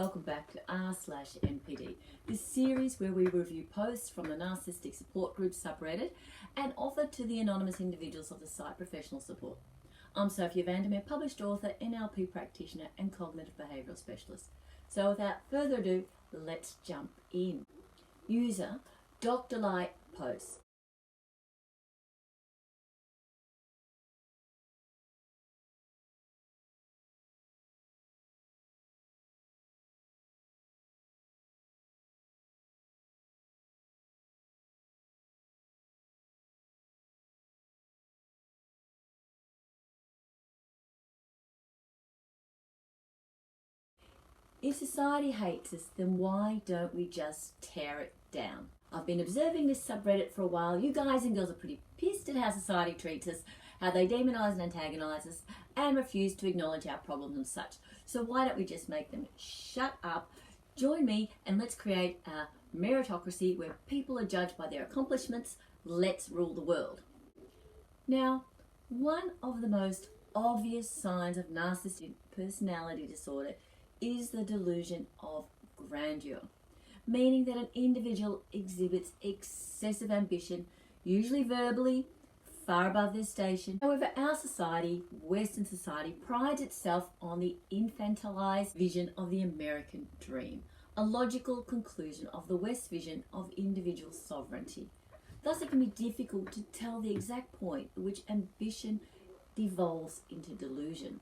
welcome back to r/NPD, this series where we review posts from the Narcissistic Support Group subreddit and offer to the anonymous individuals of the site professional support. I'm Sophia Vandermeer, published author, NLP practitioner and cognitive behavioural specialist. So without further ado, let's jump in. User Dr. Light posts. If society hates us, then why don't we just tear it down? I've been observing this subreddit for a while. You guys and girls are pretty pissed at how society treats us, how they demonise and antagonise us, and refuse to acknowledge our problems and such. So why don't we just make them shut up, join me, and let's create a meritocracy where people are judged by their accomplishments. Let's rule the world. Now, one of the most obvious signs of narcissistic personality disorder is the delusion of grandeur, meaning that an individual exhibits excessive ambition, usually verbally, far above their station. However, our society, Western society, prides itself on the infantilized vision of the American dream, a logical conclusion of the West vision of individual sovereignty. Thus, it can be difficult to tell the exact point at which ambition devolves into delusion.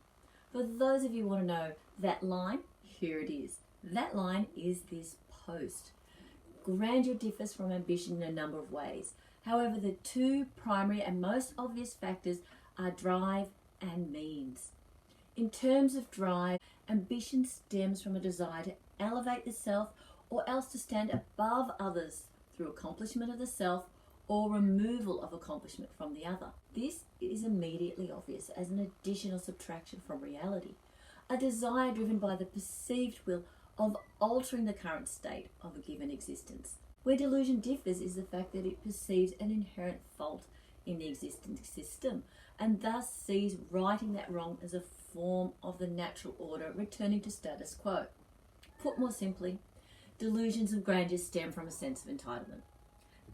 For those of you who want to know that line, here it is. That line is this post. Grandeur differs from ambition in a number of ways. However, the two primary and most obvious factors are drive and means. In terms of drive, ambition stems from a desire to elevate the self or else to stand above others through accomplishment of the self or removal of accomplishment from the other. This is immediately obvious as an addition or subtraction from reality, a desire driven by the perceived will of altering the current state of a given existence. Where delusion differs is the fact that it perceives an inherent fault in the existing system and thus sees righting that wrong as a form of the natural order returning to status quo. Put more simply, delusions of grandeur stem from a sense of entitlement.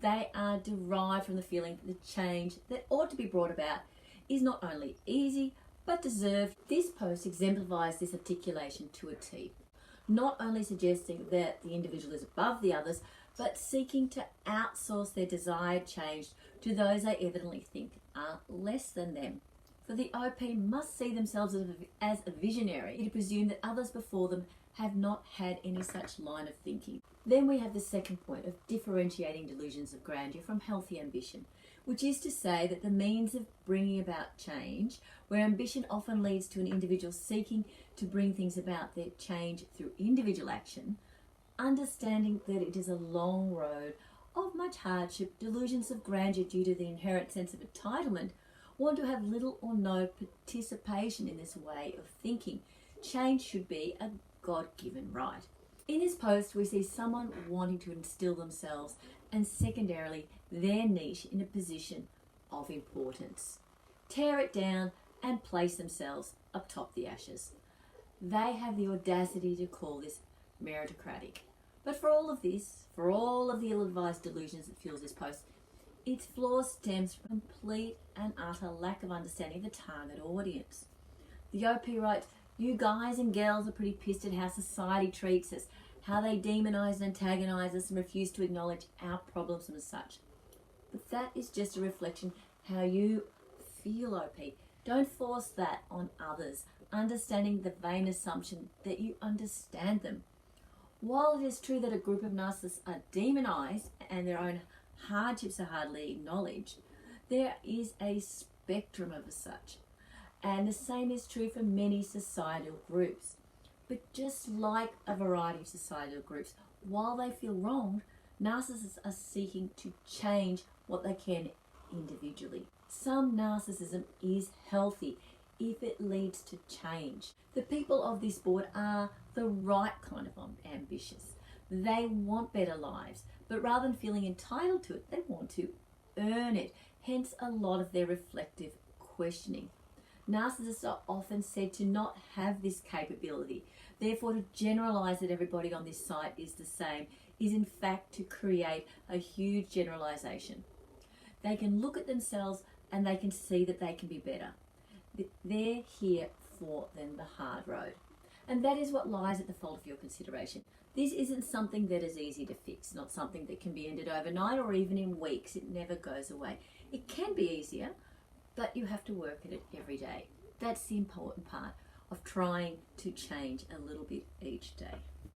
They are derived from the feeling that the change that ought to be brought about is not only easy, but deserved. This post exemplifies this articulation to a T, not only suggesting that the individual is above the others, but seeking to outsource their desired change to those they evidently think are less than them. For the OP must see themselves as a visionary to presume that others before them have not had any such line of thinking. Then we have the second point of differentiating delusions of grandeur from healthy ambition, which is to say that the means of bringing about change, where ambition often leads to an individual seeking to bring things about their change through individual action, understanding that it is a long road of much hardship, delusions of grandeur due to the inherent sense of entitlement want to have little or no participation in this way of thinking. Change should be a God-given right. In this post, we see someone wanting to instill themselves and secondarily their niche in a position of importance. Tear it down and place themselves atop the ashes. They have the audacity to call this meritocratic. But for all of this, for all of the ill-advised delusions that fuels this post, its flaw stems from complete and utter lack of understanding of the target audience. The OP writes, "You guys and girls are pretty pissed at how society treats us, how they demonise and antagonise us and refuse to acknowledge our problems and such." But that is just a reflection how you feel, OP. Don't force that on others, understanding the vain assumption that you understand them. While it is true that a group of narcissists are demonised and their own hardships are hardly acknowledged, there is a spectrum of such. And the same is true for many societal groups. But just like a variety of societal groups, while they feel wronged, narcissists are seeking to change what they can individually. Some narcissism is healthy if it leads to change. The people of this board are the right kind of ambitious. They want better lives, but rather than feeling entitled to it, they want to earn it. Hence a lot of their reflective questioning. Narcissists are often said to not have this capability, Therefore, to generalize that everybody on this site is the same is in fact to create a huge generalization. They can look at themselves and they can see that they can be better. They're here for them the hard road. And that is what lies at the fault of your consideration. This isn't something that is easy to fix, not something that can be ended overnight or even in weeks. It never goes away. It can be easier, but you have to work at it every day. That's the important part of trying to change a little bit each day.